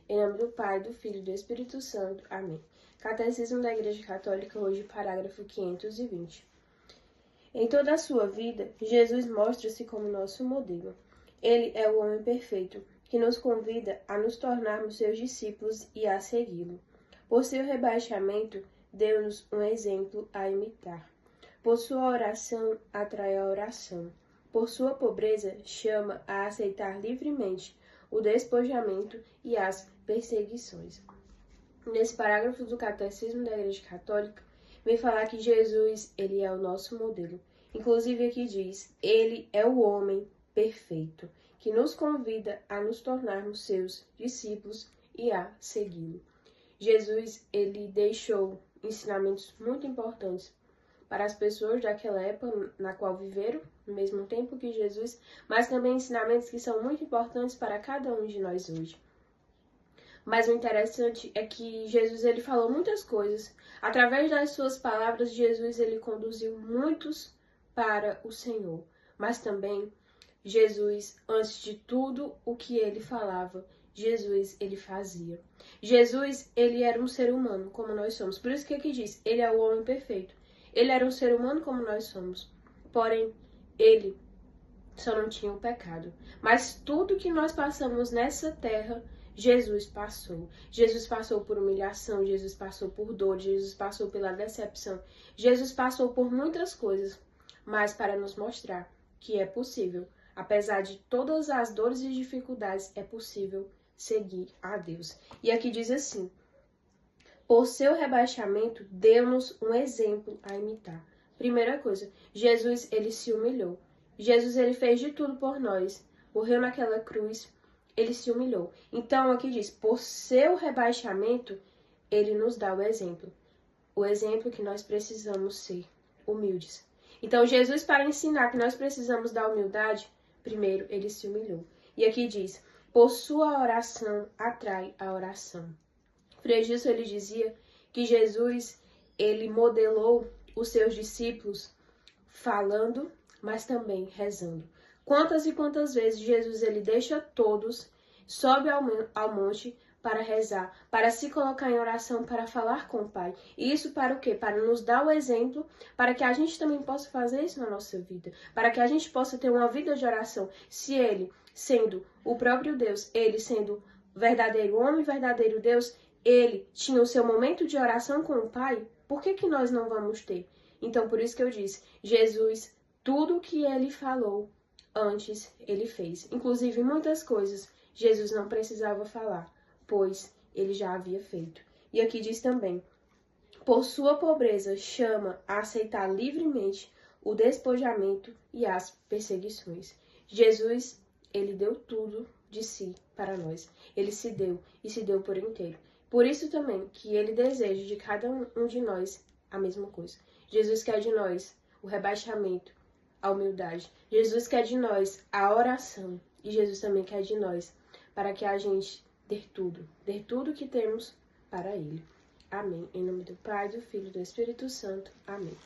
Em nome do Pai, do Filho e do Espírito Santo. Amém. Catecismo da Igreja Católica, hoje, parágrafo 520. Em toda a sua vida, Jesus mostra-se como nosso modelo. Ele é o homem perfeito, que nos convida a nos tornarmos seus discípulos e a segui-lo. Por seu rebaixamento, deu-nos um exemplo a imitar. Por sua oração, atrai a oração. Por sua pobreza, chama a aceitar livremente o despojamento e as perseguições. Nesse parágrafo do Catecismo da Igreja Católica, vem falar que Jesus, ele é o nosso modelo. Inclusive aqui diz, ele é o homem perfeito, que nos convida a nos tornarmos seus discípulos e a segui-lo. Jesus, ele deixou ensinamentos muito importantes para as pessoas daquela época na qual viveram, no mesmo tempo que Jesus, mas também ensinamentos que são muito importantes para cada um de nós hoje. Mas o interessante é que Jesus, ele falou muitas coisas. Através das suas palavras, Jesus, ele conduziu muitos para o Senhor. Mas também, Jesus, antes de tudo o que ele falava, Jesus, ele fazia. Jesus, ele era um ser humano, como nós somos. Por isso que aqui diz, ele é o homem perfeito. Ele era um ser humano como nós somos. Porém, ele só não tinha o pecado. Mas tudo que nós passamos nessa terra, Jesus passou. Jesus passou por humilhação, Jesus passou por dor, Jesus passou pela decepção. Jesus passou por muitas coisas, mas para nos mostrar que é possível, apesar de todas as dores e dificuldades, é possível seguir a Deus. E aqui diz assim, por seu rebaixamento, deu-nos um exemplo a imitar. Primeira coisa, Jesus, ele se humilhou. Jesus, ele fez de tudo por nós. Morreu naquela cruz, ele se humilhou. Então, aqui diz, por seu rebaixamento, ele nos dá o exemplo. O exemplo que nós precisamos ser humildes. Então, Jesus, para ensinar que nós precisamos da humildade, primeiro, ele se humilhou. E aqui diz, por sua oração, atrai a oração. Frei Gilson, ele dizia que Jesus, ele modelou os seus discípulos falando, mas também rezando. Quantas e quantas vezes Jesus, ele deixa todos, sobe ao monte para rezar, para se colocar em oração, para falar com o Pai. E isso para o quê? Para nos dar o exemplo, para que a gente também possa fazer isso na nossa vida, para que a gente possa ter uma vida de oração. Se ele, sendo o próprio Deus, ele sendo verdadeiro homem, verdadeiro Deus, ele tinha o seu momento de oração com o Pai, por que nós não vamos ter? Então, por isso que eu disse, Jesus, tudo o que ele falou, antes ele fez. Inclusive, muitas coisas, Jesus não precisava falar, pois ele já havia feito. E aqui diz também, por sua pobreza, chama a aceitar livremente o despojamento e as perseguições. Jesus, ele deu tudo de si para nós. Ele se deu e se deu por inteiro. Por isso também que ele deseja de cada um de nós a mesma coisa. Jesus quer de nós o rebaixamento, a humildade. Jesus quer de nós a oração. E Jesus também quer de nós para que a gente dê tudo que temos para ele. Amém. Em nome do Pai, do Filho e do Espírito Santo. Amém.